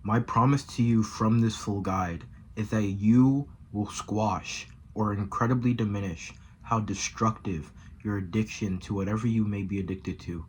My promise to you from this full guide is that you will squash or incredibly diminish how destructive your addiction to whatever you may be addicted to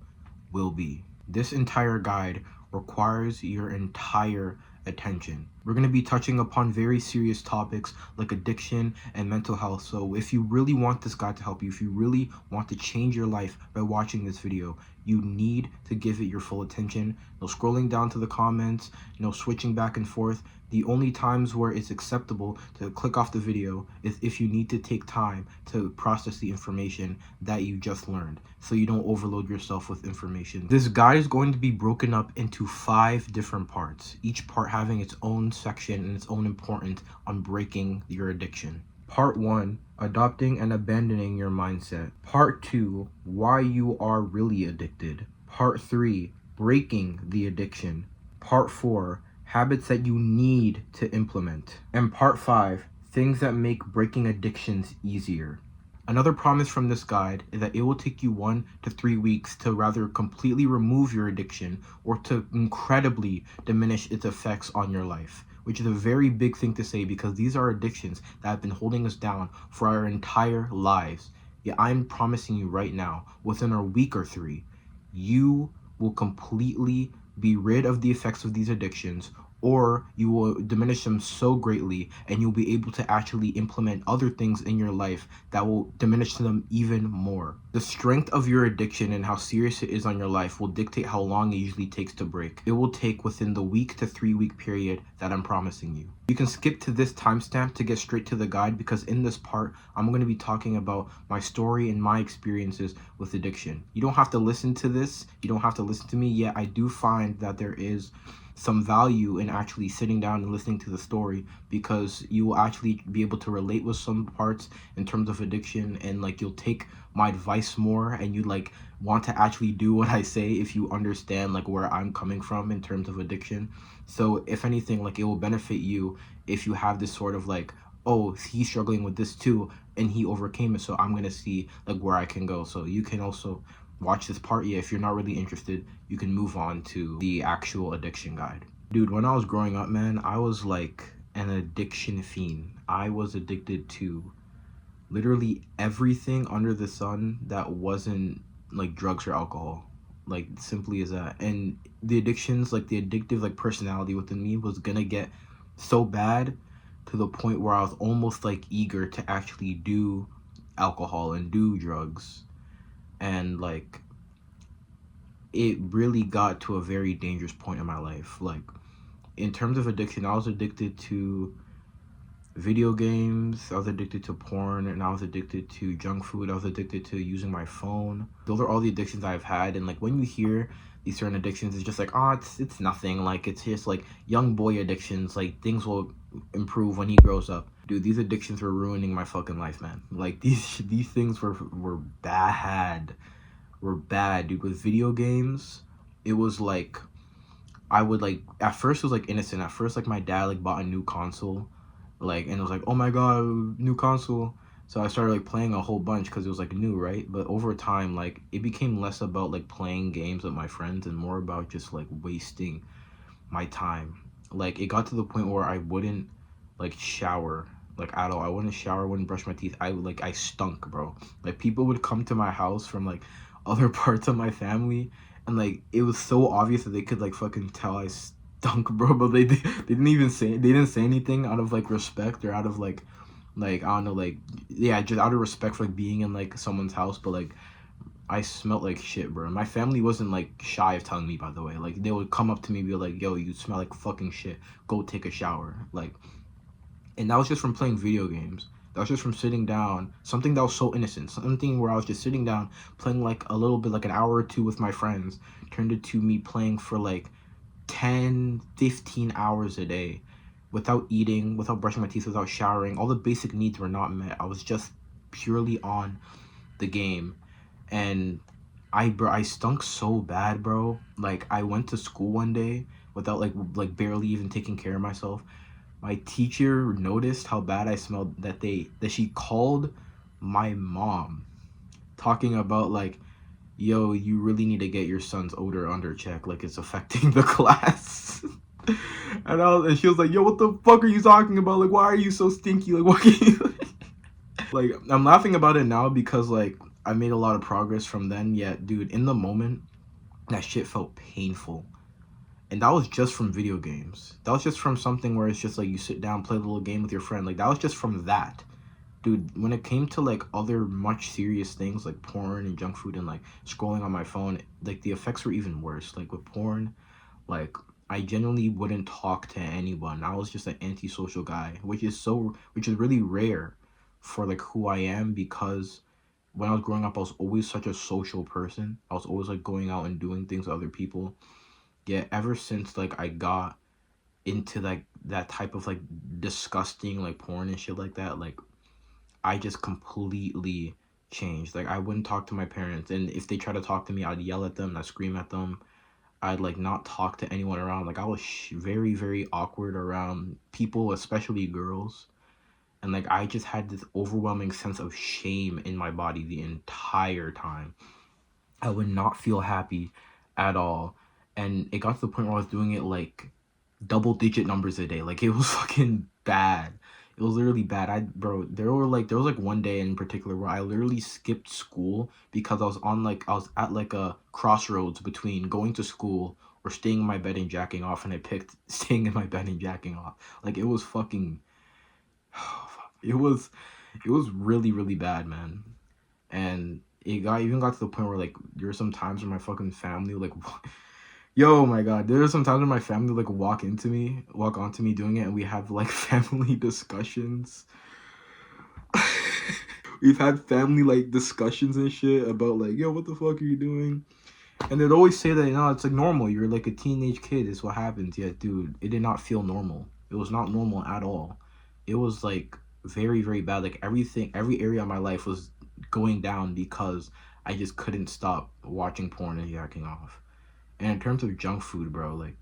will be. This entire guide requires your entire attention. We're going to be touching upon very serious topics like addiction and mental health. So if you really want this guide to help you, if you really want to change your life by watching this video, you need to give it your full attention. No scrolling down to the comments, no switching back and forth. The only times where it's acceptable to click off the video is if you need to take time to process the information that you just learned, so you don't overload yourself with information. This guide is going to be broken up into 5 different parts, each part having its own section and its own importance on breaking your addiction. Part 1, adopting and abandoning your mindset. Part 2, why you are really addicted. Part 3, breaking the addiction. Part 4, habits that you need to implement. And part 5, things that make breaking addictions easier. Another promise from this guide is that it will take you 1 to 3 weeks to rather completely remove your addiction or to incredibly diminish its effects on your life, which is a very big thing to say because these are addictions that have been holding us down for our entire lives. Yet I'm promising you right now, within a week or 3, you will completely be rid of the effects of these addictions, or you will diminish them so greatly and you'll be able to actually implement other things in your life that will diminish them even more. The strength of your addiction and how serious it is on your life will dictate how long it usually takes to break. It will take within the 1 to 3 week period that I'm promising you. You can skip to this timestamp to get straight to the guide because in this part, I'm going to be talking about my story and my experiences with addiction. You don't have to listen to this. You don't have to listen to me, yet I do find that there is some value in actually sitting down and listening to the story because you will actually be able to relate with some parts in terms of addiction, and like you'll take my advice more and you like want to actually do what I say if you understand like where I'm coming from in terms of addiction. So if anything, like it will benefit you if you have this sort of like, oh, he's struggling with this too and he overcame it, so I'm gonna see like where I can go. So you can also watch this part. Yeah, if you're not really interested, you can move on to the actual addiction guide. Dude, when I was growing up, man, I was like an addiction fiend. I was addicted to literally everything under the sun that wasn't like drugs or alcohol. Like simply as that. And the addictions, like the addictive like personality within me was gonna get so bad to the point where I was almost like eager to actually do alcohol and do drugs. And like it really got to a very dangerous point in my life. Like in terms of addiction, I was addicted to video games, I was addicted to porn, and I was addicted to junk food. I was addicted to using my phone. Those are all the addictions I've had. And like when you hear these certain addictions, it's just like, oh, it's nothing. Like it's just like young boy addictions. Like things will improve when he grows up. Dude, these addictions were ruining my fucking life, man. Like these things were bad. Were bad, dude. With video games, it was like I would like at first it was like innocent. At first, like my dad like bought a new console, like, and it was like, oh my god, new console. So I started like playing a whole bunch because it was like new, right? But over time, like it became less about like playing games with my friends and more about just like wasting my time. Like it got to the point where I wouldn't like shower like at all. I wouldn't shower, wouldn't brush my teeth. I stunk, bro. Like people would come to my house from like other parts of my family, and like it was so obvious that they could like fucking tell I stunk, bro. But they didn't say anything out of like respect or out of like I don't know, like yeah, just out of respect for like being in like someone's house. But like I smelled like shit, bro. My family wasn't like shy of telling me, by the way. Like they would come up to me and be like, yo, you smell like fucking shit, go take a shower. Like, and that was just from playing video games. That was just from sitting down, something that was so innocent, something where I was just sitting down playing like a little bit, like an hour or two with my friends, turned into me playing for like 10, 15 hours a day without eating, without brushing my teeth, without showering. All the basic needs were not met. I was just purely on the game. And I stunk so bad, bro. Like I went to school one day without like barely even taking care of myself. My teacher noticed how bad I smelled that she called my mom, talking about like, yo, you really need to get your son's odor under check, like it's affecting the class. And she was like, yo, what the fuck are you talking about? Like, why are you so stinky? Like, what can you like, I'm laughing about it now because like I made a lot of progress from then. Yet, dude, in the moment, that shit felt painful. And that was just from video games. That was just from something where it's just like you sit down, play a little game with your friend. Like, that was just from that. Dude, when it came to like other much serious things like porn and junk food and like scrolling on my phone, like the effects were even worse. Like with porn, like I genuinely wouldn't talk to anyone. I was just an antisocial guy, which is really rare for like who I am, because when I was growing up I was always such a social person. I was always like going out and doing things with other people. Yet ever since like I got into like that type of like disgusting like porn and shit like that, like I just completely changed. Like I wouldn't talk to my parents, and if they try to talk to me, I'd yell at them, I'd scream at them. I'd like not talk to anyone around. Like I was very very awkward around people, especially girls. And like I just had this overwhelming sense of shame in my body the entire time. I would not feel happy at all. And it got to the point where I was doing it like double digit numbers a day. Like it was fucking bad. It was literally bad. There was like one day in particular where I literally skipped school because I was at like a crossroads between going to school or staying in my bed and jacking off, and I picked staying in my bed and jacking off. Like it was fucking it was really really bad, man. And it got to the point where like there were some times where my fucking family like yo, my God, there are some times when my family like walk onto me doing it, and we have like family discussions. We've had family like discussions and shit about like, yo, what the fuck are you doing? And they'd always say that, it's like normal. You're like a teenage kid. It's what happens. Yeah, dude, it did not feel normal. It was not normal at all. It was like very, very bad. Like every area of my life was going down because I just couldn't stop watching porn and jacking off. And in terms of junk food, bro, like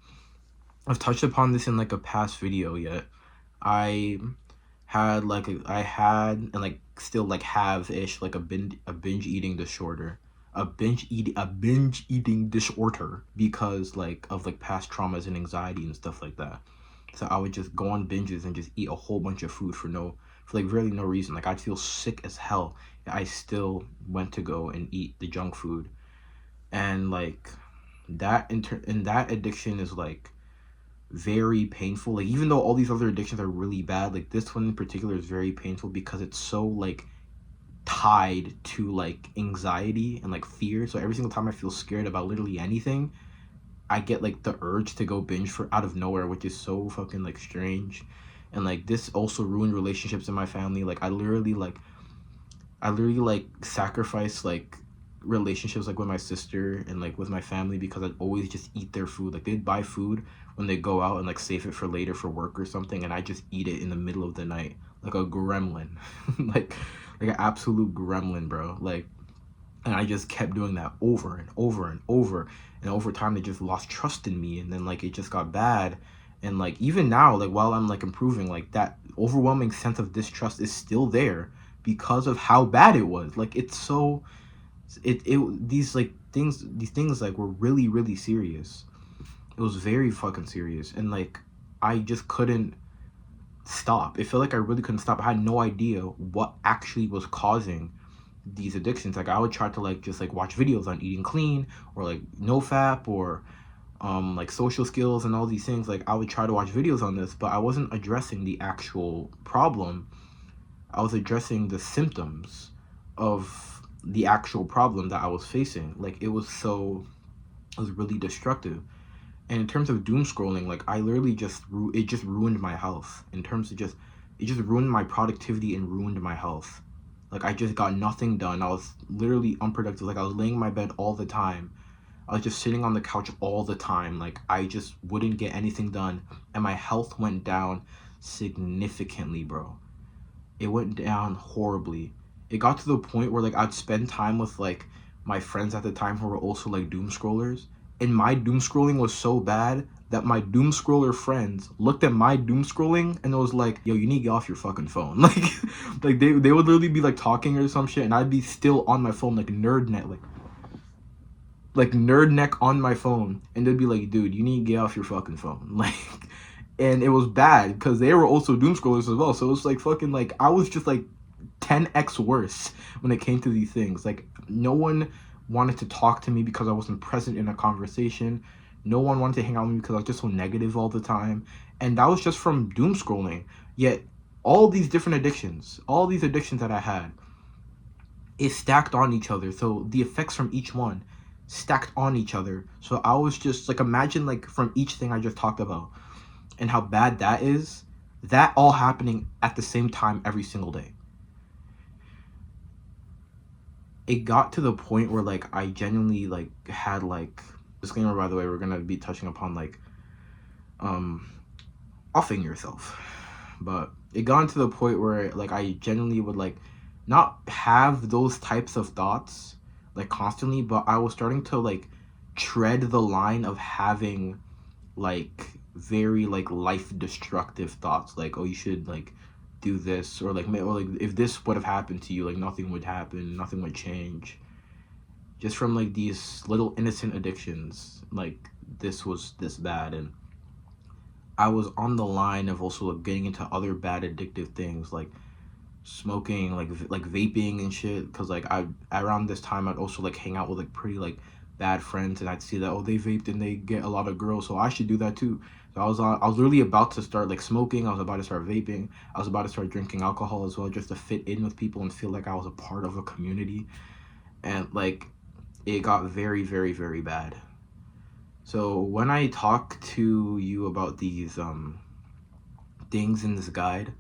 I've touched upon this in like a past video yet. I I had and like still like have ish like a binge eating disorder. A binge eating disorder because like of like past traumas and anxiety and stuff like that. So I would just go on binges and just eat a whole bunch of food for like really no reason. Like I'd feel sick as hell. I still went to go and eat the junk food. And like and that addiction is like very painful. Like even though all these other addictions are really bad, like this one in particular is very painful because it's so like tied to like anxiety and like fear. So every single time I feel scared about literally anything, I get like the urge to go binge for out of nowhere, which is so fucking like strange. And like this also ruined relationships in my family. Like I literally like sacrifice like relationships like with my sister and like with my family because I'd always just eat their food. Like they'd buy food when they go out and like save it for later for work or something, and I just eat it in the middle of the night like a gremlin. Like an absolute gremlin, bro. Like, and I just kept doing that over and over and over, and over time they just lost trust in me, and then like it just got bad. And like even now, like while I'm like improving, like that overwhelming sense of distrust is still there because of how bad it was. Like it's so it these things like were really really serious. It was very fucking serious, and like I just couldn't stop. It felt like I really couldn't stop. I had no idea what actually was causing these addictions. Like I would try to like just like watch videos on eating clean or like no fap or like social skills and all these things. Like I would try to watch videos on this, but I wasn't addressing the actual problem. I was addressing the symptoms of the actual problem that I was facing. Like it was really destructive. And in terms of doom scrolling, like I literally it just ruined my health. In terms of just it just ruined my productivity and ruined my health. Like I just got nothing done. I was literally unproductive. Like I was laying in my bed all the time. I was just sitting on the couch all the time. Like I just wouldn't get anything done, and my health went down significantly, bro. It went down horribly. It got to the point where like I'd spend time with like my friends at the time who were also like doom scrollers, and my doom scrolling was so bad that my doom scroller friends looked at my doom scrolling and it was like, yo, you need to get off your fucking phone. Like they would literally be like talking or some shit, and I'd be still on my phone like nerd net, like like nerd neck on my phone, and they'd be like, dude, you need to get off your fucking phone. Like, and it was bad because they were also doom scrollers as well. So it was like fucking like I was just like 10x worse when it came to these things. Like no one wanted to talk to me because I wasn't present in a conversation. No one wanted to hang out with me because I was just so negative all the time. And that was just from doom scrolling. Yet all these different addictions, all these addictions that I had, it stacked on each other. So the effects from each one stacked on each other. So I was just like, imagine like from each thing I just talked about and how bad that is, that all happening at the same time every single day. It got to the point where like I genuinely like had like, disclaimer by the way, we're gonna be touching upon like offing yourself, but it got to the point where like I genuinely would like not have those types of thoughts like constantly, but I was starting to like tread the line of having like very like life destructive thoughts, like, oh, you should like do this, or like if this would have happened to you, like nothing would happen, nothing would change, just from like these little innocent addictions. Like this was this bad, and I was on the line of also like getting into other bad addictive things like smoking, like vaping and shit. Because like I around this time I'd also like hang out with like pretty like bad friends, and I'd see that, oh, they vaped and they get a lot of girls, so I should do that too. So I was literally about to start like smoking. I was about to start vaping. I was about to start drinking alcohol as well, just to fit in with people and feel like I was a part of a community. And like it got very, very, very bad. So when I talk to you about these things in this guide,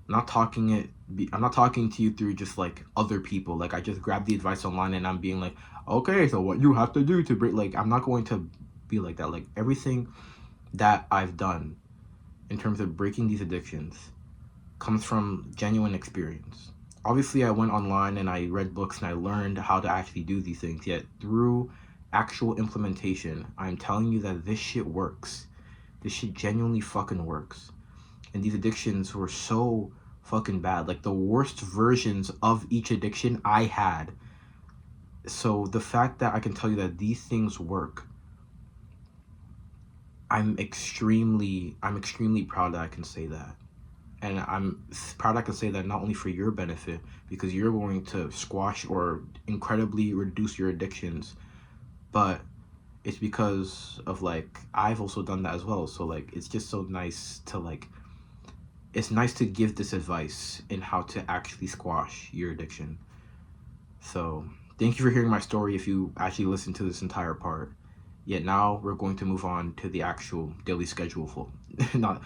I'm not talking to you through just like other people. Like I just grabbed the advice online and I'm being like, okay, so what you have to do to break, like I'm not going to be like that. Like everything that I've done in terms of breaking these addictions comes from genuine experience. Obviously I went online and I read books and I learned how to actually do these things, yet through actual implementation, I'm telling you that this shit works. This shit genuinely fucking works. And these addictions were so fucking bad. Like the worst versions of each addiction I had. So the fact that I can tell you that these things work, I'm extremely proud that I can say that. And I'm proud I can say that not only for your benefit, because you're going to squash or incredibly reduce your addictions, but it's because of like I've also done that as well. So like it's just so nice to like, it's nice to give this advice in how to actually squash your addiction. So thank you for hearing my story if you actually listened to this entire part. Yet now we're going to move on to the actual daily schedule full not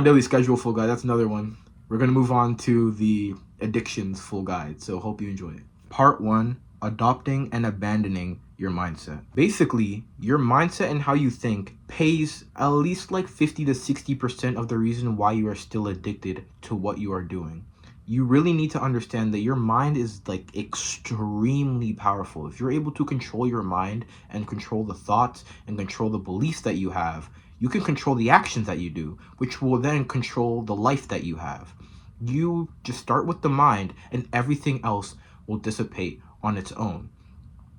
daily schedule full guide, that's another one. We're going to move on to the addictions full guide. So hope you enjoy it. Part 1, adopting and abandoning your mindset. Basically, your mindset and how you think pays at least like 50 to 60% of the reason why you are still addicted to what you are doing. You really need to understand that your mind is like extremely powerful. If you're able to control your mind and control the thoughts and control the beliefs that you have, you can control the actions that you do, which will then control the life that you have. You just start with the mind and everything else will dissipate on its own.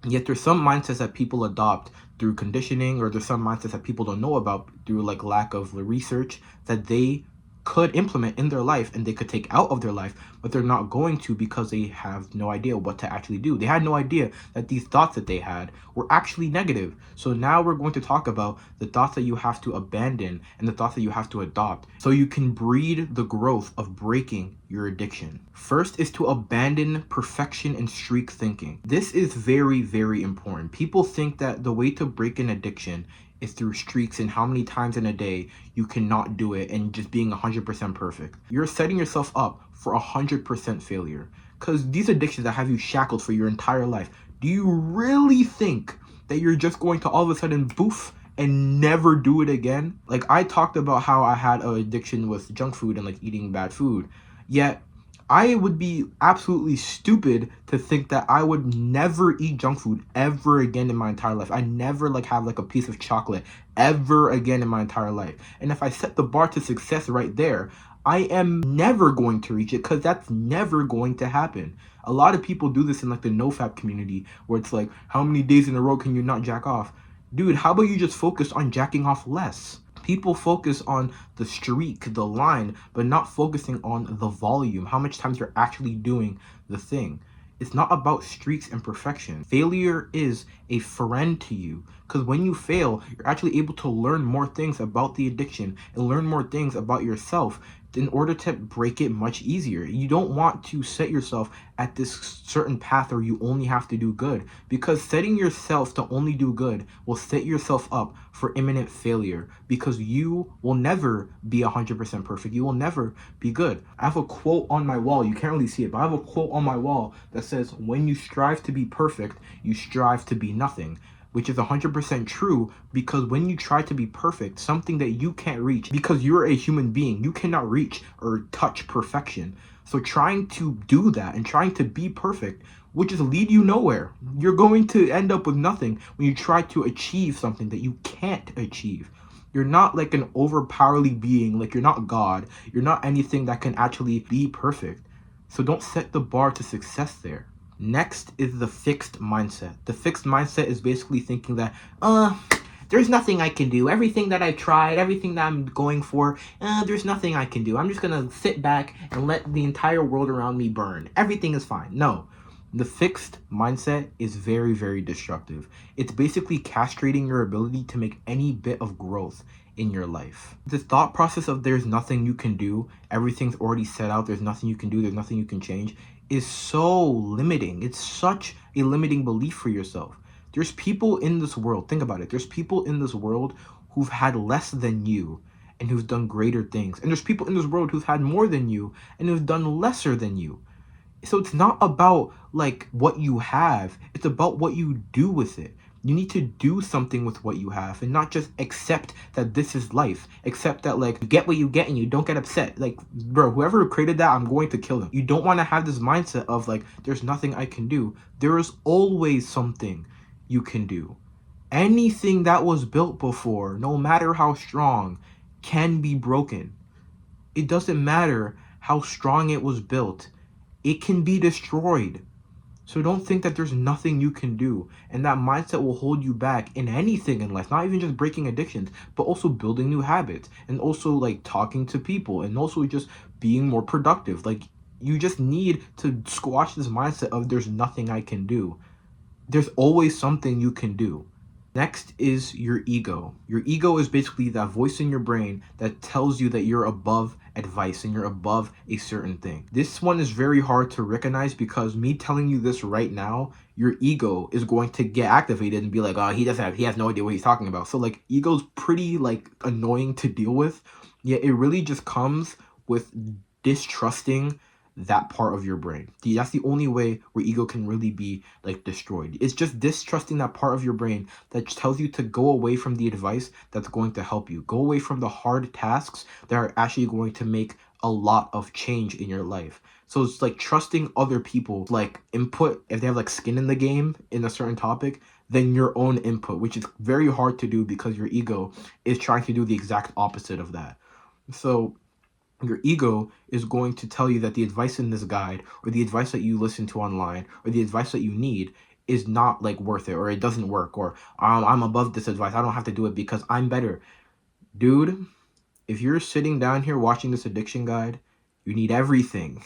Yet there's some mindsets that people adopt through conditioning, or there's some mindsets that people don't know about through like lack of research that they could implement in their life and they could take out of their life, but they're not going to because they have no idea what to actually do. They had no idea that these thoughts that they had were actually negative. So now we're going to talk about the thoughts that you have to abandon and the thoughts that you have to adopt so you can breed the growth of breaking your addiction. First is to abandon perfection and streak thinking. This is very, very important. People think that the way to break an addiction is through streaks and how many times in a day you cannot do it and just being 100% perfect. You're setting yourself up for 100% failure, because these addictions that have you shackled for your entire life, do you really think that you're just going to all of a sudden boof and never do it again? Like I talked about how I had an addiction with junk food and like eating bad food, yet I would be absolutely stupid to think that I would never eat junk food ever again in my entire life. I never like have like a piece of chocolate ever again in my entire life. And if I set the bar to success right there, I am never going to reach it, because that's never going to happen. A lot of people do this in like the nofap community, where it's like, how many days in a row can you not jack off? Dude, how about you just focus on jacking off less? People focus on the streak, the line, but not focusing on the volume, how much times you're actually doing the thing. It's not about streaks and perfection. Failure is a friend to you, because when you fail, you're actually able to learn more things about the addiction and learn more things about yourself in order to break it much easier. You don't want to set yourself at this certain path where you only have to do good, because setting yourself to only do good will set yourself up for imminent failure, because you will never be 100% perfect. You will never be good. I have a quote on my wall. You can't really see it, but I have a quote on my wall that says, when you strive to be perfect, you strive to be nothing. Which is 100% true, because when you try to be perfect, something that you can't reach, because you're a human being, you cannot reach or touch perfection. So trying to do that and trying to be perfect would just lead you nowhere. You're going to end up with nothing when you try to achieve something that you can't achieve. You're not like an overpowerly being, like you're not God. You're not anything that can actually be perfect. So don't set the bar to success there. Next is the fixed mindset. The fixed mindset is basically thinking that, there's nothing I can do. Everything that I tried, everything that I'm going for, there's nothing I can do. I'm just gonna sit back and let the entire world around me burn. Everything is fine. No. The fixed mindset is very, very destructive. It's basically castrating your ability to make any bit of growth in your life. The thought process of there's nothing you can do, everything's already set out, there's nothing you can do, there's nothing you can change, is so limiting. It's such a limiting belief for yourself. There's people in this world, think about it, there's people in this world who've had less than you and who've done greater things. And there's people in this world who've had more than you and who've done lesser than you. So it's not about like what you have, it's about what you do with it. You need to do something with what you have and not just accept that this is life. Accept that like you get what you get and you don't get upset. Like, bro, whoever created that, I'm going to kill him. You don't want to have this mindset of like, there's nothing I can do. There is always something you can do. Anything that was built before, no matter how strong, can be broken. It doesn't matter how strong it was built. It can be destroyed. So don't think that there's nothing you can do. And that mindset will hold you back in anything in life. Not even just breaking addictions, but also building new habits. And also like talking to people. And also just being more productive. Like you just need to squash this mindset of there's nothing I can do. There's always something you can do. Next is your ego. Your ego is basically that voice in your brain that tells you that you're above advice and you're above a certain thing. This one is very hard to recognize, because me telling you this right now, your ego is going to get activated and be like, oh, he has no idea what he's talking about. So like ego's pretty like annoying to deal with. Yet it really just comes with distrusting that part of your brain. That's the only way where ego can really be like destroyed. It's just distrusting that part of your brain that tells you to go away from the advice that's going to help you. Go away from the hard tasks that are actually going to make a lot of change in your life. So it's like trusting other people, like input, if they have like skin in the game in a certain topic, than your own input, which is very hard to do because your ego is trying to do the exact opposite of that. So your ego is going to tell you that the advice in this guide, or the advice that you listen to online, or the advice that you need is not like worth it, or it doesn't work, or I'm above this advice, I don't have to do it because I'm better. Dude, if you're sitting down here watching this addiction guide, you need everything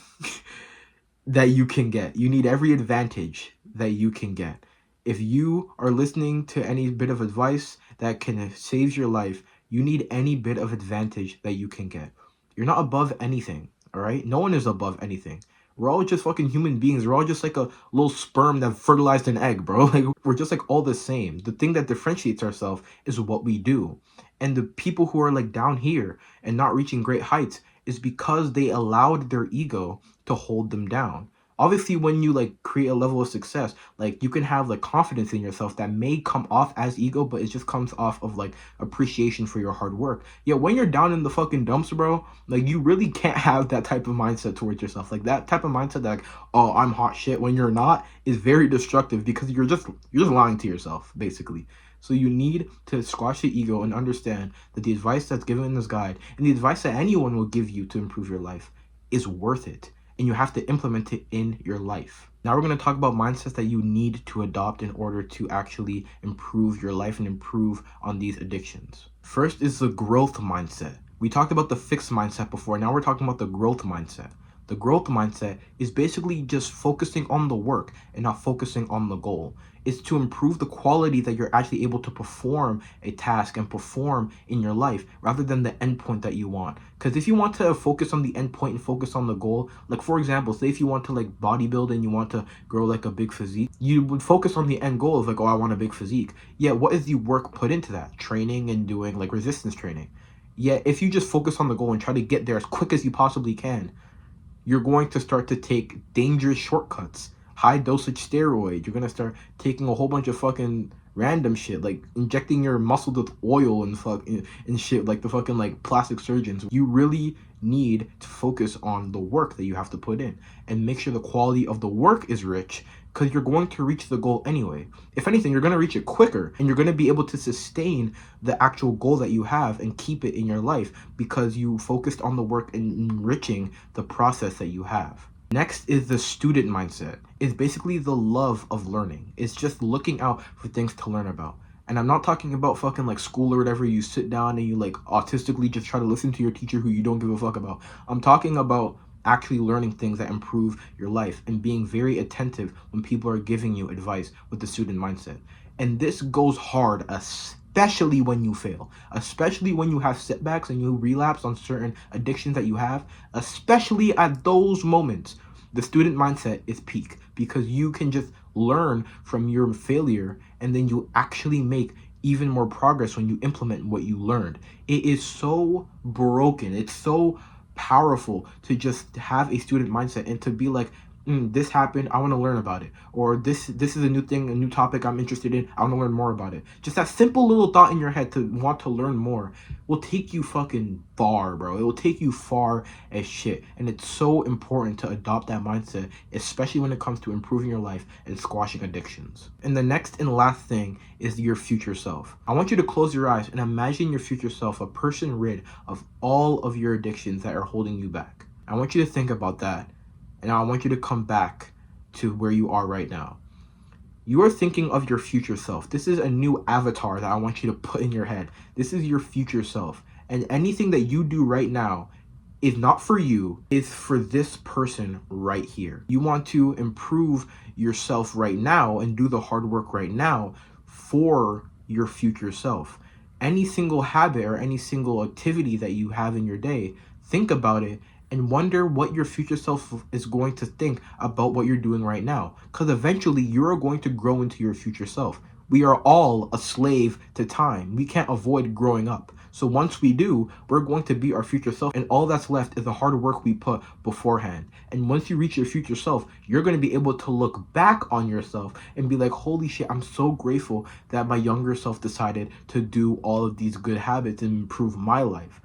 that you can get. You need every advantage that you can get. If you are listening to any bit of advice that can save your life, you need any bit of advantage that you can get. You're not above anything, all right? No one is above anything. We're all just fucking human beings. We're all just like a little sperm that fertilized an egg, bro. Like, we're just like all the same. The thing that differentiates ourselves is what we do. And the people who are like down here and not reaching great heights is because they allowed their ego to hold them down. Obviously, when you like create a level of success, like you can have like confidence in yourself that may come off as ego, but it just comes off of like appreciation for your hard work. Yeah, when you're down in the fucking dumps, bro, like you really can't have that type of mindset towards yourself. Like that type of mindset that like, oh, I'm hot shit when you're not, is very destructive, because you're just lying to yourself, basically. So you need to squash the ego and understand that the advice that's given in this guide and the advice that anyone will give you to improve your life is worth it. And you have to implement it in your life. Now we're going to talk about mindsets that you need to adopt in order to actually improve your life and improve on these addictions. First is the growth mindset. We talked about the fixed mindset before. Now we're talking about the growth mindset. The growth mindset is basically just focusing on the work and not focusing on the goal. It's to improve the quality that you're actually able to perform a task and perform in your life rather than the endpoint that you want. Because if you want to focus on the endpoint and focus on the goal, like for example, say if you want to like bodybuild and you want to grow like a big physique, you would focus on the end goal of like, oh, I want a big physique. Yeah, what is the work put into that? Training and doing like resistance training. Yeah, if you just focus on the goal and try to get there as quick as you possibly can, you're going to start to take dangerous shortcuts, high dosage steroids. You're going to start taking a whole bunch of fucking random shit, like injecting your muscles with oil and shit, like the fucking like plastic surgeons. You really need to focus on the work that you have to put in and make sure the quality of the work is rich, because you're going to reach the goal anyway. If anything, you're going to reach it quicker and you're going to be able to sustain the actual goal that you have and keep it in your life because you focused on the work and enriching the process that you have. Next is the student mindset. It's basically the love of learning. It's just looking out for things to learn about. And I'm not talking about fucking like school or whatever. You sit down and you like autistically just try to listen to your teacher who you don't give a fuck about. I'm talking about actually learning things that improve your life and being very attentive when people are giving you advice with the student mindset. And this goes hard, especially when you fail, especially when you have setbacks and you relapse on certain addictions that you have, especially at those moments. The student mindset is peak because you can just learn from your failure and then you actually make even more progress when you implement what you learned. It is so broken. It's so powerful to just have a student mindset and to be like, this happened, I want to learn about it, or this is a new thing, a new topic I'm interested in, I want to learn more about it. Just that simple little thought in your head to want to learn more will take you fucking far, bro. It will take you far as shit. And it's so important to adopt that mindset, especially when it comes to improving your life and squashing addictions. And the next and last thing is your future self. I want you to close your eyes and imagine your future self, a person rid of all of your addictions that are holding you back. I want you to think about that. And I want you to come back to where you are right now. You are thinking of your future self. This is a new avatar that I want you to put in your head. This is your future self. And anything that you do right now is not for you, it's for this person right here. You want to improve yourself right now and do the hard work right now for your future self. Any single habit or any single activity that you have in your day, think about it and wonder what your future self is going to think about what you're doing right now. Because eventually you're going to grow into your future self. We are all a slave to time. We can't avoid growing up. So once we do, we're going to be our future self. And all that's left is the hard work we put beforehand. And once you reach your future self, you're going to be able to look back on yourself and be like, holy shit, I'm so grateful that my younger self decided to do all of these good habits and improve my life.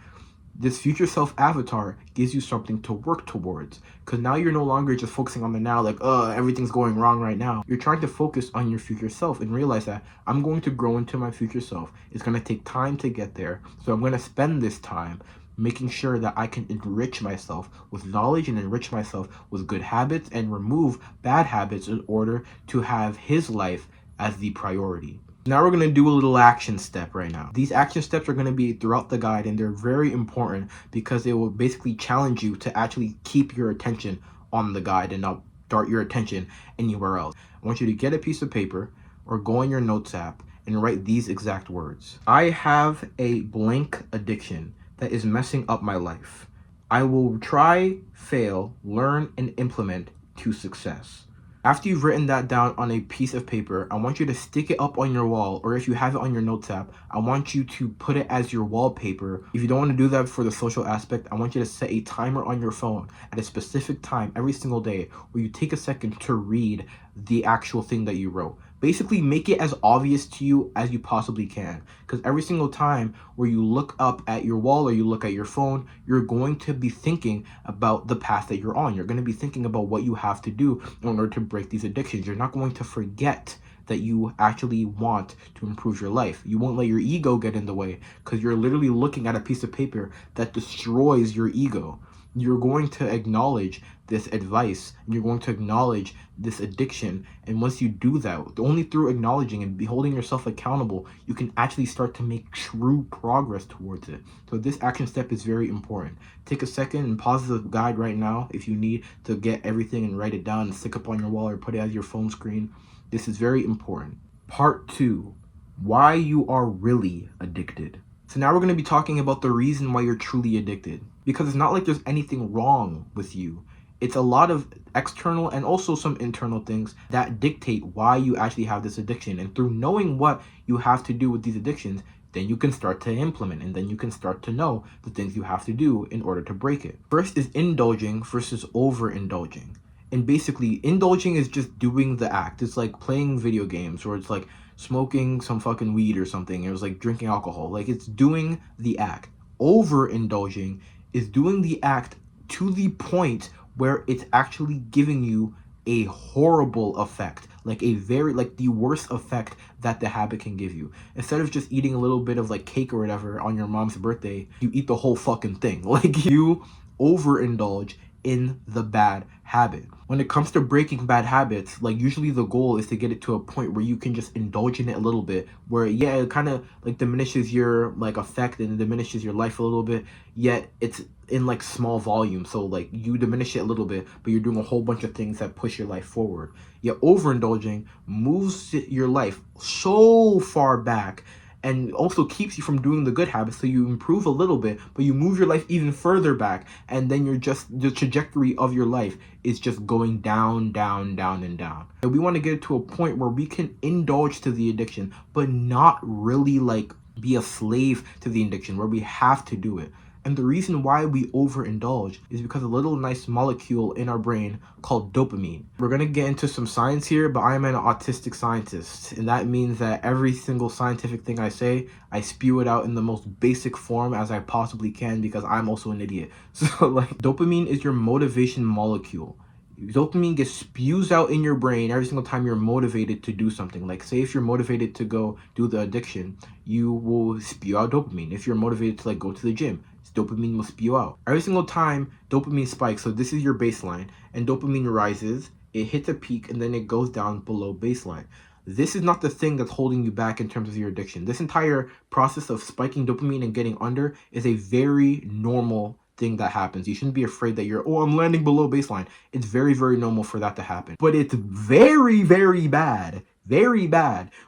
This future self avatar gives you something to work towards, because now you're no longer just focusing on the now, like, everything's going wrong right now. You're trying to focus on your future self and realize that I'm going to grow into my future self. It's going to take time to get there. So I'm going to spend this time making sure that I can enrich myself with knowledge and enrich myself with good habits and remove bad habits in order to have his life as the priority. Now we're going to do a little action step right now. These action steps are going to be throughout the guide, and they're very important because they will basically challenge you to actually keep your attention on the guide and not dart your attention anywhere else. I want you to get a piece of paper or go in your notes app and write these exact words. I have a blank addiction that is messing up my life. I will try, fail, learn, and implement to success. After you've written that down on a piece of paper, I want you to stick it up on your wall, or if you have it on your notes app, I want you to put it as your wallpaper. If you don't want to do that for the social aspect, I want you to set a timer on your phone at a specific time every single day where you take a second to read the actual thing that you wrote. Basically, make it as obvious to you as you possibly can, because every single time where you look up at your wall or you look at your phone, you're going to be thinking about the path that you're on. You're going to be thinking about what you have to do in order to break these addictions. You're not going to forget that you actually want to improve your life. You won't let your ego get in the way because you're literally looking at a piece of paper that destroys your ego. You're going to acknowledge this advice, and you're going to acknowledge this addiction. And once you do that, only through acknowledging and holding yourself accountable, you can actually start to make true progress towards it. So this action step is very important. Take a second and pause the guide right now if you need to get everything and write it down and stick up on your wall or put it as your phone screen. This is very important. Part 2, why you are really addicted. So now we're going to be talking about the reason why you're truly addicted. Because it's not like there's anything wrong with you. It's a lot of external and also some internal things that dictate why you actually have this addiction. And through knowing what you have to do with these addictions, then you can start to implement, and then you can start to know the things you have to do in order to break it. First is indulging versus overindulging. And basically, indulging is just doing the act. It's like playing video games, or it's like smoking some fucking weed or something. It was like drinking alcohol. Like, it's doing the act. Overindulging is doing the act to the point where it's actually giving you a horrible effect, like the worst effect that the habit can give you. Instead of just eating a little bit of like cake or whatever on your mom's birthday, you eat the whole fucking thing. Like, you overindulge in the bad habit. When it comes to breaking bad habits, like, usually the goal is to get it to a point where you can just indulge in it a little bit, where it kind of like diminishes your like effect and diminishes your life a little bit, yet it's in like small volume. So like, you diminish it a little bit, but you're doing a whole bunch of things that push your life forward. Yet overindulging moves your life so far back and also keeps you from doing the good habits. So you improve a little bit, but you move your life even further back, and then the trajectory of your life is just going down, down, down, and down. And we want to get to a point where we can indulge to the addiction, but not really like be a slave to the addiction where we have to do it. And the reason why we overindulge is because a little nice molecule in our brain called dopamine. We're going to get into some science here, but I'm an autistic scientist. And that means that every single scientific thing I say, I spew it out in the most basic form as I possibly can, because I'm also an idiot. So like, dopamine is your motivation molecule. Dopamine gets spews out in your brain every single time you're motivated to do something. Like, say if you're motivated to go do the addiction, you will spew out dopamine. If you're motivated to like go to the gym, dopamine will spew out. Every single time dopamine spikes, so this is your baseline, and dopamine rises, it hits a peak, and then it goes down below baseline. This is not the thing that's holding you back in terms of your addiction. This entire process of spiking dopamine and getting under is a very normal thing that happens. You shouldn't be afraid that I'm landing below baseline. It's very, very normal for that to happen. But it's very, very bad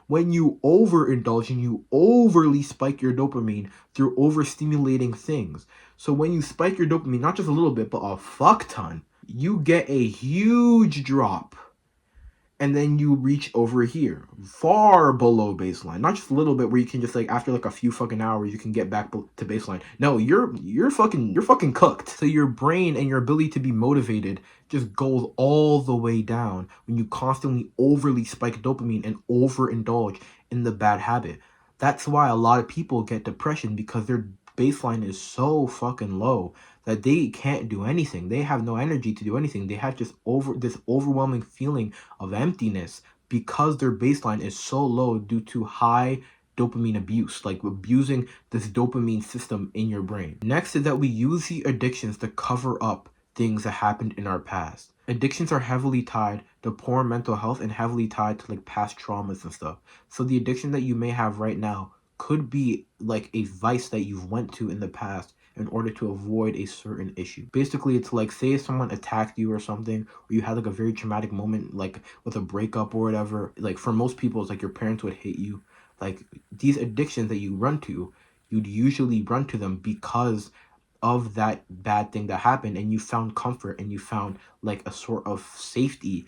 when you overindulge and you overly spike your dopamine through overstimulating things. So when you spike your dopamine, not just a little bit, but a fuck ton, you get a huge drop. And then you reach over here, far below baseline. Not just a little bit where you can just like, after like a few fucking hours, you can get back to baseline. No, you're fucking cooked. So your brain and your ability to be motivated just goes all the way down when you constantly overly spike dopamine and overindulge in the bad habit. That's why a lot of people get depression, because their baseline is so fucking low that they can't do anything. They have no energy to do anything. They have just this overwhelming feeling of emptiness because their baseline is so low due to high dopamine abuse, like abusing this dopamine system in your brain. Next is that we use the addictions to cover up things that happened in our past. Addictions are heavily tied to poor mental health and heavily tied to like past traumas and stuff. So the addiction that you may have right now could be like a vice that you've went to in the past in order to avoid a certain issue. Basically, it's like, say if someone attacked you or something, or you had like a very traumatic moment, like with a breakup or whatever. Like, for most people, it's like your parents would hate you. Like, these addictions that you run to, you'd usually run to them because of that bad thing that happened, and you found comfort and you found like a sort of safety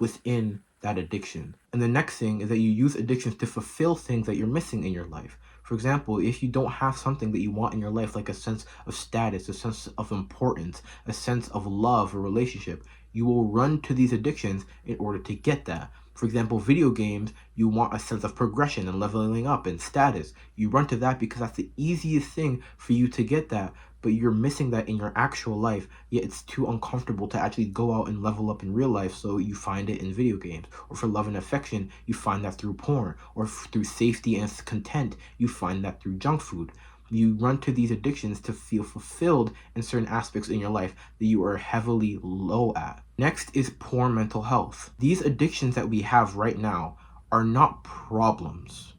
within that addiction. And the next thing is that you use addictions to fulfill things that you're missing in your life. For example, if you don't have something that you want in your life, like a sense of status, a sense of importance, a sense of love or relationship, you will run to these addictions in order to get that. For example, video games, you want a sense of progression and leveling up and status. You run to that because that's the easiest thing for you to get that. but you're missing that in your actual life, yet it's too uncomfortable to actually go out and level up in real life, so you find it in video games. Or for love and affection, you find that through porn. Or through safety and content, you find that through junk food. You run to these addictions to feel fulfilled in certain aspects in your life that you are heavily low at. Next is poor mental health. These addictions that we have right now are not problems.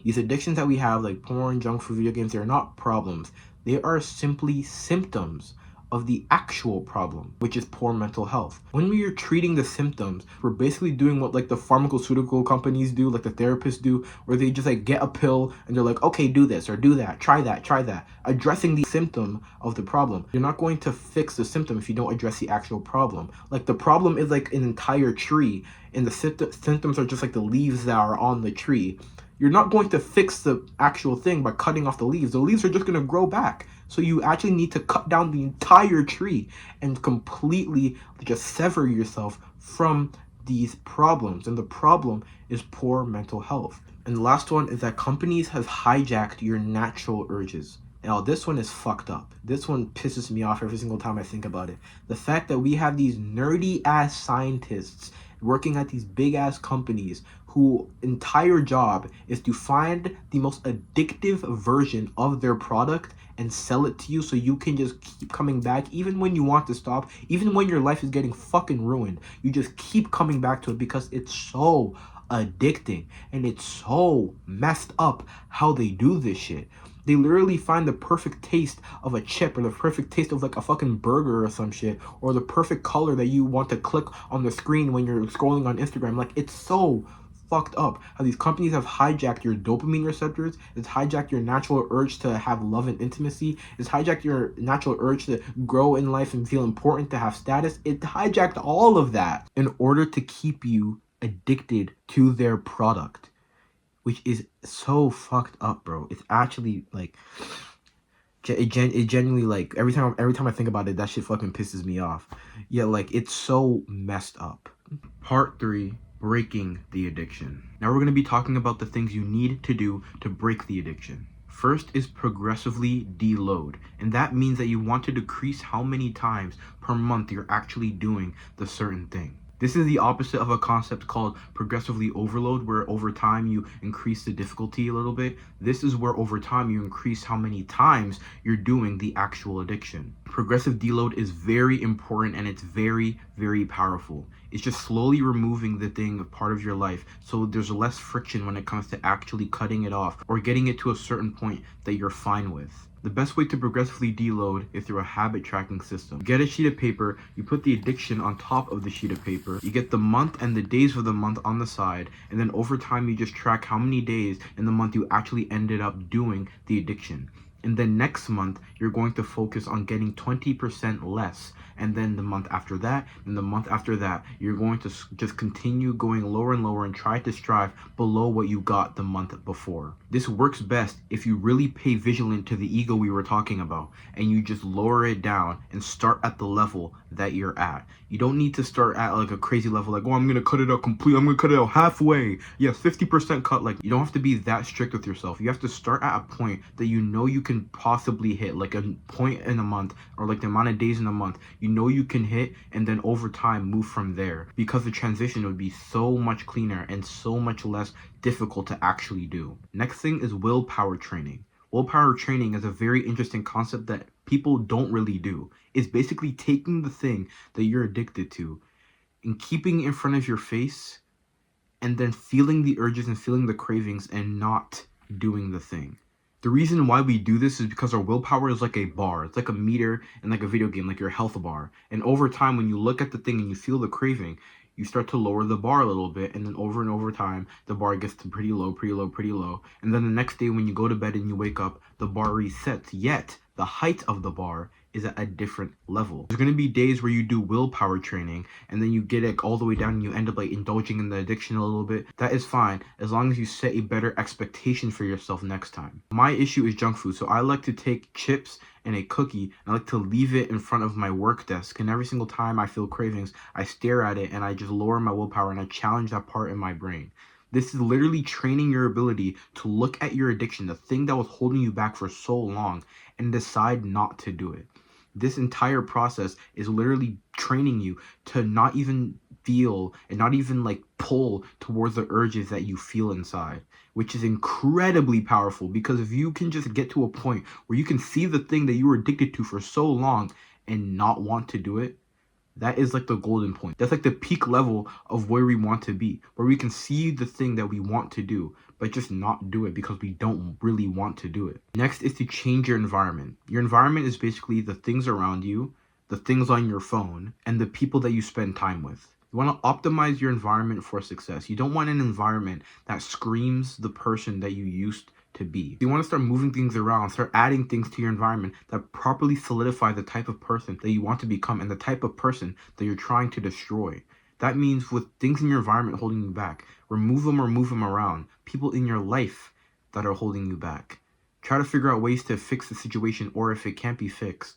These addictions that we have, like porn, junk food, video games, they're not problems. They are simply symptoms of the actual problem, which is poor mental health. When we are treating the symptoms, we're basically doing what like the pharmaceutical companies do, like the therapists do, where they just like get a pill and they're like, okay, do this or do that, try that, addressing the symptom of the problem. You're not going to fix the symptom if you don't address the actual problem. Like the problem is like an entire tree, and the symptoms are just like the leaves that are on the tree. You're not going to fix the actual thing by cutting off the leaves. The leaves are just going to grow back. So you actually need to cut down the entire tree and completely just sever yourself from these problems. And the problem is poor mental health. And the last one is that companies have hijacked your natural urges. Now, this one is fucked up. This one pisses me off every single time I think about it. The fact that we have these nerdy ass scientists working at these big ass companies whose entire job is to find the most addictive version of their product and sell it to you, so you can just keep coming back even when you want to stop, even when your life is getting fucking ruined. You just keep coming back to it because it's so addicting and it's so messed up how they do this shit. They literally find the perfect taste of a chip, or the perfect taste of like a fucking burger or some shit, or the perfect color that you want to click on the screen when you're scrolling on Instagram. Like, it's so fucked up how these companies have hijacked your dopamine receptors. It's hijacked your natural urge to have love and intimacy. It's hijacked your natural urge to grow in life and feel important, to have status. It hijacked all of that in order to keep you addicted to their product, which is so fucked up, bro. It's actually like it genuinely, like, every time I think about it, that shit fucking pisses me off. Yeah, like, it's so messed up. Part 3, breaking the addiction. Now we're going to be talking about the things you need to do to break the addiction. First is progressively deload, and that means that you want to decrease how many times per month you're actually doing the certain thing. This is the opposite of a concept called progressively overload, where over time you increase the difficulty a little bit. This is where over time you increase how many times you're doing the actual addiction. Progressive deload is very important, and it's very, very powerful. It's just slowly removing the thing part of your life, so there's less friction when it comes to actually cutting it off or getting it to a certain point that you're fine with. The best way to progressively deload is through a habit tracking system. You get a sheet of paper, you put the addiction on top of the sheet of paper, you get the month and the days of the month on the side, and then over time you just track how many days in the month you actually ended up doing the addiction. And then next month, you're going to focus on getting 20% less. And then the month after that, and the month after that, you're going to just continue going lower and lower and try to strive below what you got the month before. This works best if you really pay vigilant to the ego we were talking about, and you just lower it down and start at the level that you're at. You don't need to start at like a crazy level, like, oh, I'm gonna cut it out completely, I'm gonna cut it out halfway, yeah, 50% cut. Like, you don't have to be that strict with yourself. You have to start at a point that you know you can possibly hit, like a point in a month, or like the amount of days in a month you know you can hit, and then over time move from there, because the transition would be so much cleaner and so much less difficult to actually do. Next thing is willpower training. Willpower training is a very interesting concept that people don't really do. It's basically taking the thing that you're addicted to and keeping it in front of your face, and then feeling the urges and feeling the cravings and not doing the thing. The reason why we do this is because our willpower is like a bar. It's like a meter in like a video game, like your health bar. And over time, when you look at the thing and you feel the craving, you start to lower the bar a little bit, and then over and over time, the bar gets to pretty low, pretty low, pretty low. And then the next day when you go to bed and you wake up, the bar resets, yet the height of the bar is at a different level. There's going to be days where you do willpower training and then you get it all the way down and you end up like indulging in the addiction a little bit. That is fine, as long as you set a better expectation for yourself next time. My issue is junk food, so I like to take chips and a cookie, and I like to leave it in front of my work desk, and every single time I feel cravings, I stare at it and I just lower my willpower and I challenge that part in my brain. This is literally training your ability to look at your addiction, the thing that was holding you back for so long, and decide not to do it. This entire process is literally training you to not even feel and not even like pull towards the urges that you feel inside, which is incredibly powerful, because if you can just get to a point where you can see the thing that you were addicted to for so long and not want to do it, that is like the golden point. That's like the peak level of where we want to be, where we can see the thing that we want to do, but just not do it because we don't really want to do it. Next is to change your environment. Your environment is basically the things around you, the things on your phone, and the people that you spend time with. You want to optimize your environment for success. You don't want an environment that screams the person that you used to be. You want to start moving things around, start adding things to your environment that properly solidify the type of person that you want to become and the type of person that you're trying to destroy. That means with things in your environment holding you back, remove them or move them around. People in your life that are holding you back. Try to figure out ways to fix the situation, or if it can't be fixed,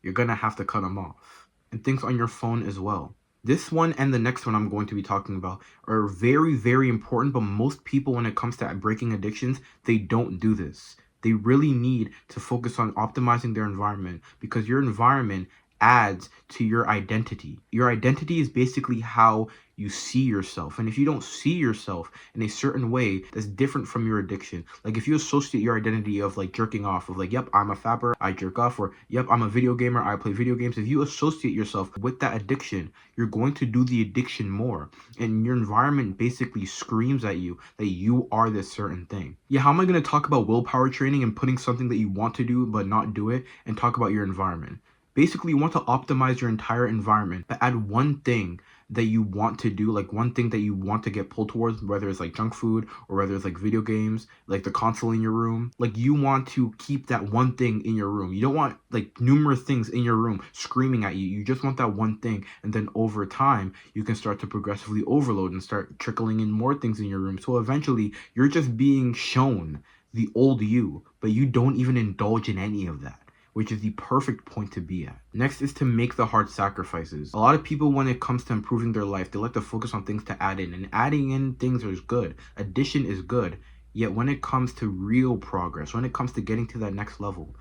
you're gonna have to cut them off. And things on your phone as well. This one and the next one I'm going to be talking about are very, very important, but most people, when it comes to breaking addictions, they don't do this. They really need to focus on optimizing their environment, because your environment adds to your identity. Your identity is basically how you see yourself. And if you don't see yourself in a certain way that's different from your addiction, like if you associate your identity of like jerking off, of like, yep, I'm a fapper, I jerk off, or yep, I'm a video gamer, I play video games. If you associate yourself with that addiction, you're going to do the addiction more. And your environment basically screams at you that you are this certain thing. Yeah, how am I going to talk about willpower training and putting something that you want to do but not do it, and talk about your environment? Basically, you want to optimize your entire environment, but add one thing that you want to do, like one thing that you want to get pulled towards, whether it's like junk food or whether it's like video games, like the console in your room. Like you want to keep that one thing in your room. You don't want like numerous things in your room screaming at you. You just want that one thing. And then over time, you can start to progressively overload and start trickling in more things in your room. So eventually, you're just being shown the old you, but you don't even indulge in any of that, which is the perfect point to be at. Next is to make the hard sacrifices. A lot of people, when it comes to improving their life, they like to focus on things to add in, and adding in things is good. Addition is good. Yet when it comes to real progress, when it comes to getting to that next level,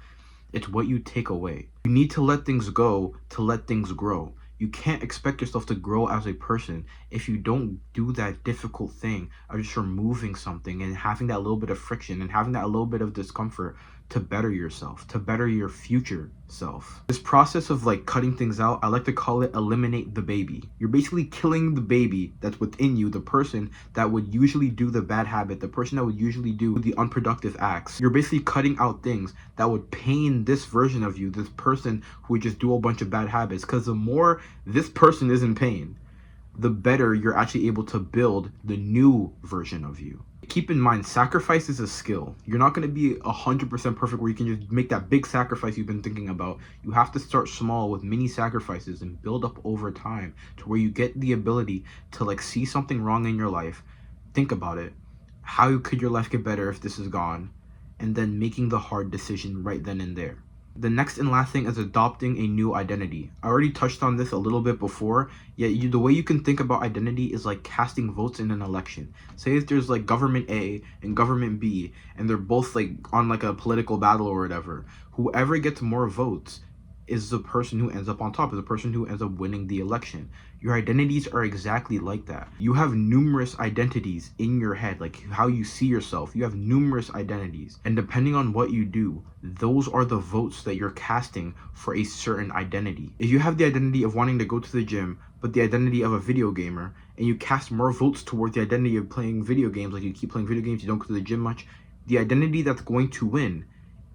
it's what you take away. You need to let things go to let things grow. You can't expect yourself to grow as a person if you don't do that difficult thing of just removing something and having that little bit of friction and having that little bit of discomfort to better yourself, to better your future self. This process of like cutting things out, I like to call it eliminate the baby. You're basically killing the baby that's within you, the person that would usually do the bad habit, the person that would usually do the unproductive acts. You're basically cutting out things that would pain this version of you, this person who would just do a bunch of bad habits, because the more this person is in pain, the better you're actually able to build the new version of you. Keep in mind, sacrifice is a skill. You're not going to be 100% perfect where you can just make that big sacrifice you've been thinking about. You have to start small with mini sacrifices and build up over time to where you get the ability to like see something wrong in your life, think about it, how could your life get better if this is gone, and then making the hard decision right then and there. The next and last thing is adopting a new identity. I already touched on this a little bit before, yet the way you can think about identity is like casting votes in an election. Say if there's like government A and government B, and they're both like on like a political battle or whatever. Whoever gets more votes is the person who ends up on top, is the person who ends up winning the election. Your identities are exactly like that. You have numerous identities in your head, like how you see yourself. You have numerous identities. And depending on what you do, those are the votes that you're casting for a certain identity. If you have the identity of wanting to go to the gym, but the identity of a video gamer, and you cast more votes towards the identity of playing video games, like you keep playing video games, you don't go to the gym much, the identity that's going to win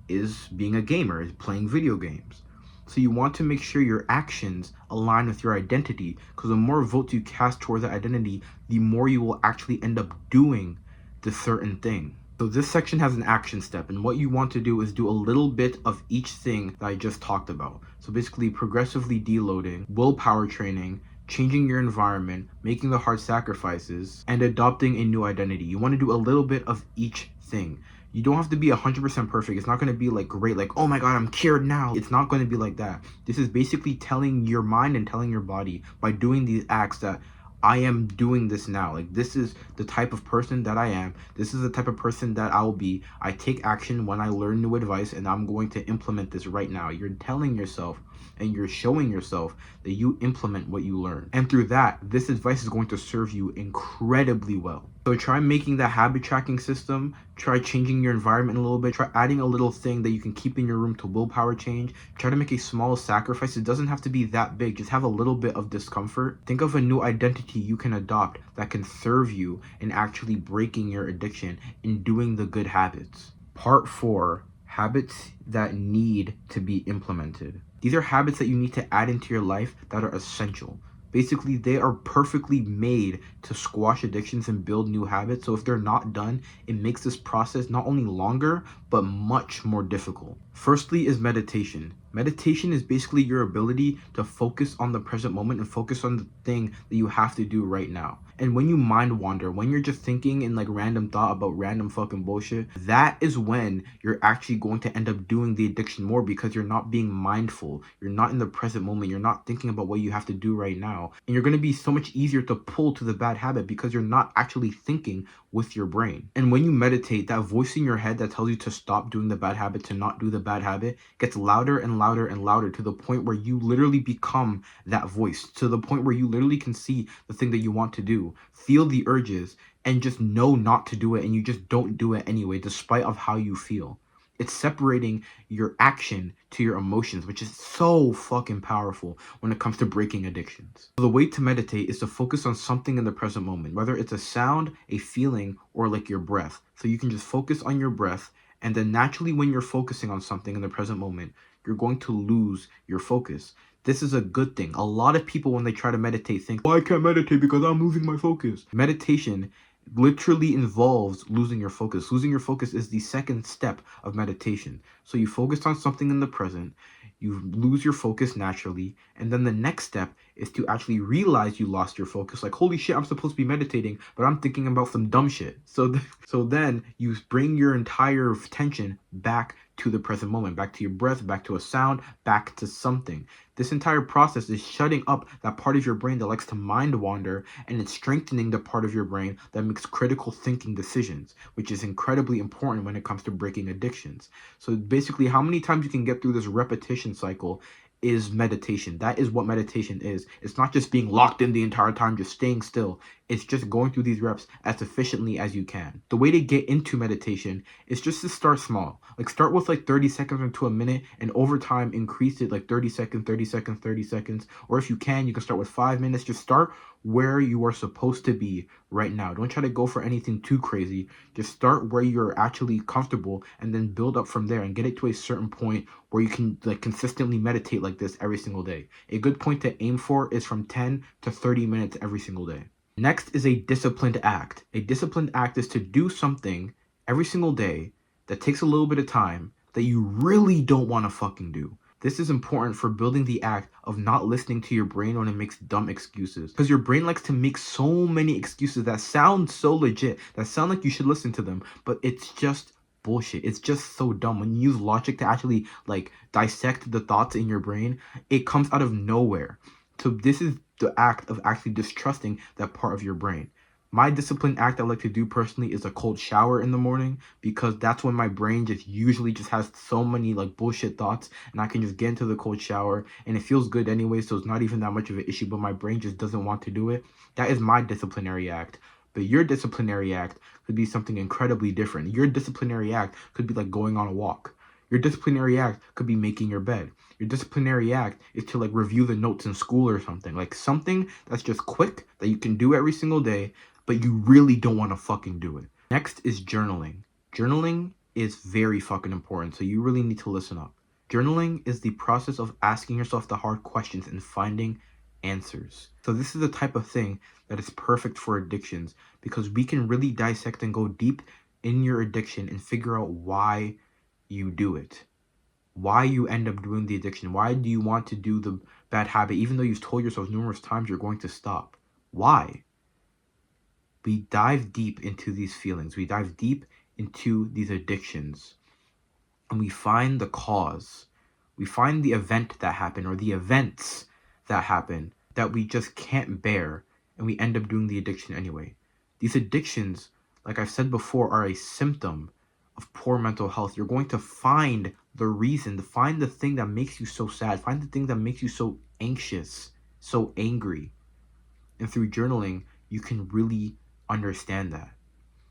is being a gamer, is playing video games. So you want to make sure your actions align with your identity, because the more votes you cast towards that identity, the more you will actually end up doing the certain thing. So this section has an action step, and what you want to do is do a little bit of each thing that I just talked about. So basically progressively deloading, willpower training, changing your environment, making the hard sacrifices, and adopting a new identity. You want to do a little bit of each thing. You don't have to be 100% perfect. It's not going to be like great, like, oh my God, I'm cured now. It's not going to be like that. This is basically telling your mind and telling your body by doing these acts that I am doing this now. Like, this is the type of person that I am. This is the type of person that I'll be. I take action when I learn new advice, and I'm going to implement this right now. You're telling yourself and you're showing yourself that you implement what you learn. And through that, this advice is going to serve you incredibly well. So try making that habit tracking system. Try changing your environment a little bit. Try adding a little thing that you can keep in your room to willpower change. Try to make a small sacrifice. It doesn't have to be that big. Just have a little bit of discomfort. Think of a new identity you can adopt that can serve you in actually breaking your addiction and doing the good habits. Part 4, habits that need to be implemented. These are habits that you need to add into your life that are essential. Basically, they are perfectly made to squash addictions and build new habits. So if they're not done, it makes this process not only longer, but much more difficult. Firstly is meditation. Meditation is basically your ability to focus on the present moment and focus on the thing that you have to do right now. And when you mind wander, when you're just thinking in like random thought about random fucking bullshit, that is when you're actually going to end up doing the addiction more, because you're not being mindful. You're not in the present moment. You're not thinking about what you have to do right now. And you're going to be so much easier to pull to the bad habit because you're not actually thinking with your brain. And when you meditate, that voice in your head that tells you to stop doing the bad habit, to not do the bad habit, gets louder and louder and louder, to the point where you literally become that voice, to the point where you literally can see the thing that you want to do, feel the urges, and just know not to do it, and you just don't do it anyway, despite of how you feel. It's separating your action to your emotions, which is so fucking powerful when it comes to breaking addictions. So the way to meditate is to focus on something in the present moment, whether it's a sound, a feeling, or like your breath. So you can just focus on your breath, and then naturally when you're focusing on something in the present moment, you're going to lose your focus. This is a good thing. A lot of people, when they try to meditate, think, "Oh, I can't meditate because I'm losing my focus." Meditation literally involves losing your focus. Losing your focus is the second step of meditation. So you focus on something in the present, you lose your focus naturally, and then the next step is to actually realize you lost your focus. Like, holy shit, I'm supposed to be meditating, but I'm thinking about some dumb shit. So then you bring your entire attention back to the present moment, back to your breath, back to a sound, back to something. This entire process is shutting up that part of your brain that likes to mind wander, and it's strengthening the part of your brain that makes critical thinking decisions, which is incredibly important when it comes to breaking addictions. So basically, how many times you can get through this repetition cycle is meditation. That is what meditation is. It's not just being locked in the entire time, just staying still. It's just going through these reps as efficiently as you can. The way to get into meditation is just to start small. Like, start with like 30 seconds into a minute, and over time increase it like 30 seconds, 30 seconds, 30 seconds. Or if you can start with 5 minutes. Just start where you are supposed to be right now. Don't try to go for anything too crazy. Just start where you're actually comfortable, and then build up from there and get it to a certain point where you can like consistently meditate like this every single day. A good point to aim for is from 10 to 30 minutes every single day. Next is a disciplined act. A disciplined act is to do something every single day that takes a little bit of time that you really don't want to fucking do. This is important for building the act of not listening to your brain when it makes dumb excuses. Because your brain likes to make so many excuses that sound so legit, that sound like you should listen to them, but it's just bullshit. It's just so dumb. When you use logic to actually like dissect the thoughts in your brain, it comes out of nowhere. So this is the act of actually distrusting that part of your brain. My disciplined act I like to do personally is a cold shower in the morning, because that's when my brain just usually just has so many like bullshit thoughts, and I can just get into the cold shower and it feels good anyway, so it's not even that much of an issue, but my brain just doesn't want to do it. That is my disciplinary act. But your disciplinary act could be something incredibly different. Your disciplinary act could be like going on a walk. Your disciplinary act could be making your bed. Your disciplinary act is to like review the notes in school or something. Like something that's just quick that you can do every single day, but you really don't want to fucking do it. Next is journaling. Journaling is very fucking important, so you really need to listen up. Journaling is the process of asking yourself the hard questions and finding answers. So this is the type of thing that is perfect for addictions, because we can really dissect and go deep in your addiction and figure out why you do it. Why you end up doing the addiction. Why do you want to do the bad habit even though you've told yourself numerous times you're going to stop? Why? We dive deep into these feelings. We dive deep into these addictions, and we find the cause. We find the event that happened, or the events that happen, that we just can't bear, and we end up doing the addiction anyway. These addictions, like I've said before, are a symptom of poor mental health. You're going to find the reason, to find the thing that makes you so sad, find the thing that makes you so anxious, so angry. And through journaling, you can really understand that.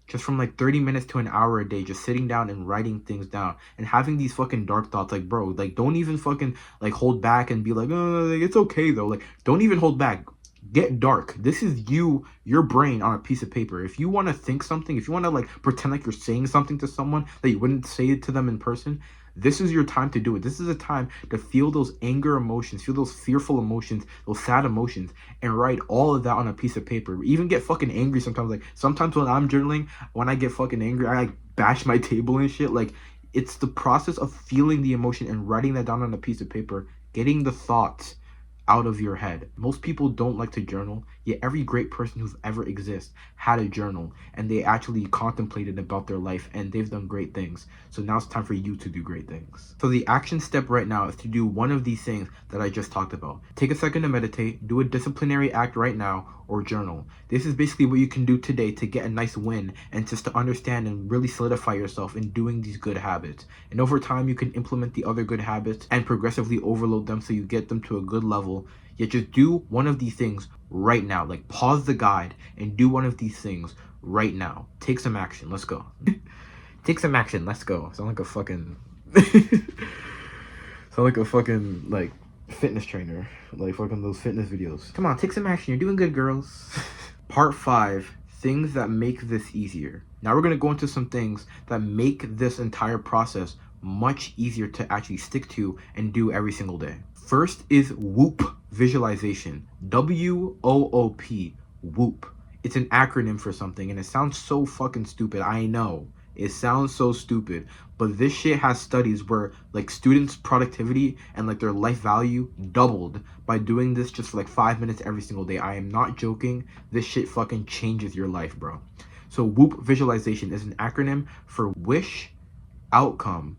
Just from like 30 minutes to an hour a day, just sitting down and writing things down and having these fucking dark thoughts. Like, bro, like, don't even fucking like hold back and be like, oh, it's okay though. Like, don't even hold back. Get dark. This is your brain on a piece of paper. If you want to think something, if you want to like pretend like you're saying something to someone that you wouldn't say it to them in person, this is your time to do it. This is a time to feel those anger emotions, feel those fearful emotions, those sad emotions, and write all of that on a piece of paper. Even get fucking angry sometimes. Like, sometimes when I'm journaling, when I get fucking angry, I like bash my table and shit. Like, it's the process of feeling the emotion and writing that down on a piece of paper, getting the thoughts out of your head. Most people don't like to journal, yet every great person who's ever existed had a journal, and they actually contemplated about their life, and they've done great things. So now it's time for you to do great things. So the action step right now is to do one of these things that I just talked about. Take a second to meditate, do a disciplinary act right now, or journal. This is basically what you can do today to get a nice win and just to understand and really solidify yourself in doing these good habits. And over time, you can implement the other good habits and progressively overload them so you get them to a good level. Yet just do one of these things right now. Like, pause the guide and do one of these things right now. Take some action. Let's go. Take some action. Let's go. Sound like a fucking like fitness trainer, like fucking those fitness videos. Come on, take some action. You're doing good, girls. Part 5, things that make this easier. Now we're gonna go into some things that make this entire process much easier to actually stick to and do every single day. First is WOOP visualization. WOOP, WOOP. It's an acronym for something, and it sounds so fucking stupid. I know. It sounds so stupid, but this shit has studies where like students' productivity and like their life value doubled by doing this just for like 5 minutes every single day. I am not joking. This shit fucking changes your life, bro. So WOOP visualization is an acronym for wish, outcome,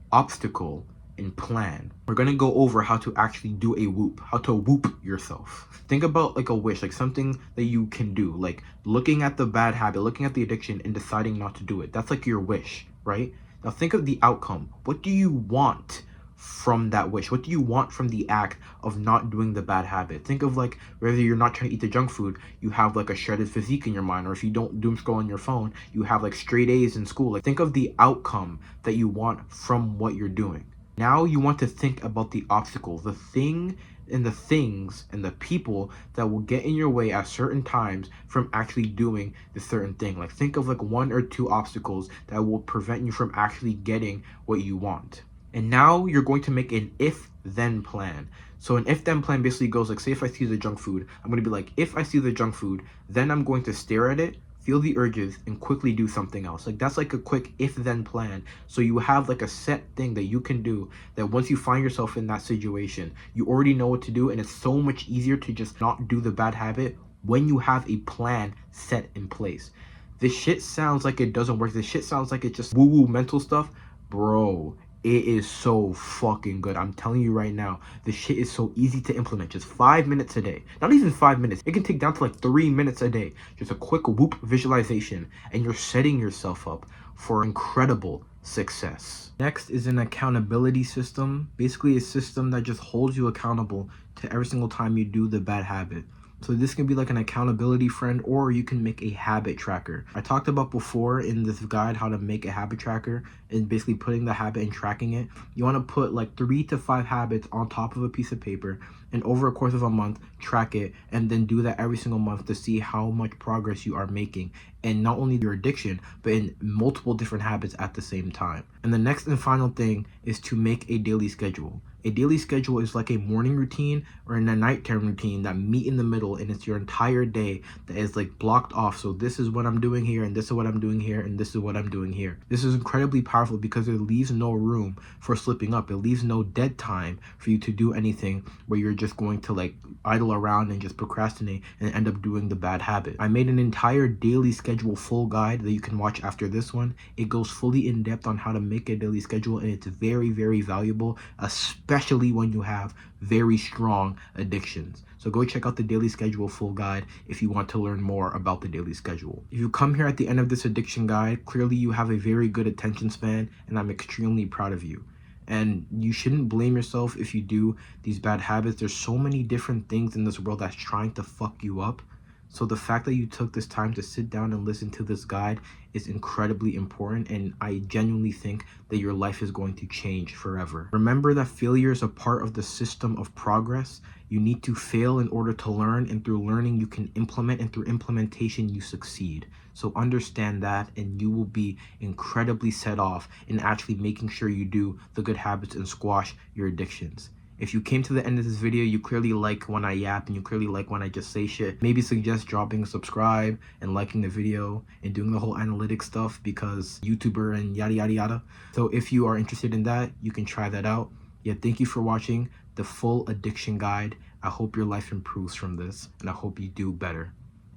obstacle, and plan. We're gonna go over how to actually do a WOOP, how to WOOP yourself. Think about like a wish, like something that you can do, like looking at the bad habit, looking at the addiction and deciding not to do it. That's like your wish, right? Now think of the outcome. What do you want from that wish? What do you want from the act of not doing the bad habit? Think of like whether you're not trying to eat the junk food, you have like a shredded physique in your mind, or if you don't doom scroll on your phone, you have like straight A's in school. Like, think of the outcome that you want from what you're doing. Now you want to think about the obstacle, the thing and the things and the people that will get in your way at certain times from actually doing the certain thing. Like, think of like 1 or 2 obstacles that will prevent you from actually getting what you want. And now you're going to make an if-then plan. So an if-then plan basically goes like, say if I see the junk food, I'm going to be like, if I see the junk food, then I'm going to stare at it, feel the urges, and quickly do something else. Like, that's like a quick if-then plan. So you have like a set thing that you can do that once you find yourself in that situation, you already know what to do, and it's so much easier to just not do the bad habit when you have a plan set in place. This shit sounds like it doesn't work. This shit sounds like it's just woo-woo mental stuff. Bro, it is so fucking good. I'm telling you right now, this shit is so easy to implement. Just 5 minutes a day. Not even 5 minutes. It can take down to like 3 minutes a day. Just a quick WOOP visualization, and you're setting yourself up for incredible success. Next is an accountability system. Basically a system that just holds you accountable to every single time you do the bad habit. So this can be like an accountability friend, or you can make a habit tracker. I talked about before in this guide how to make a habit tracker and basically putting the habit and tracking it. You want to put like 3 to 5 habits on top of a piece of paper, and over a course of a month, track it, and then do that every single month to see how much progress you are making. And not only your addiction, but in multiple different habits at the same time. And the next and final thing is to make a daily schedule. A daily schedule is like a morning routine or a nighttime routine that meet in the middle, and it's your entire day that is like blocked off. So this is what I'm doing here, and this is what I'm doing here, and this is what I'm doing here. This is incredibly powerful because it leaves no room for slipping up. It leaves no dead time for you to do anything where you're just going to like idle around and just procrastinate and end up doing the bad habit. I made an entire daily schedule schedule full guide that you can watch after this one. It goes fully in depth on how to make a daily schedule, and it's very, very valuable, especially when you have very strong addictions. So go check out the daily schedule full guide if you want to learn more about the daily schedule. If you come here at the end of this addiction guide, clearly you have a very good attention span, and I'm extremely proud of you. And you shouldn't blame yourself if you do these bad habits. There's so many different things in this world that's trying to fuck you up. So the fact that you took this time to sit down and listen to this guide is incredibly important, and I genuinely think that your life is going to change forever. Remember that failure is a part of the system of progress. You need to fail in order to learn, and through learning you can implement, and through implementation you succeed. So understand that, and you will be incredibly set off in actually making sure you do the good habits and squash your addictions. If you came to the end of this video, you clearly like when I yap and you clearly like when I just say shit. Maybe suggest dropping a subscribe and liking the video and doing the whole analytics stuff because YouTuber and yada yada yada. So if you are interested in that, you can try that out. Yeah, thank you for watching the full addiction guide. I hope your life improves from this, and I hope you do better.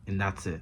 And that's it.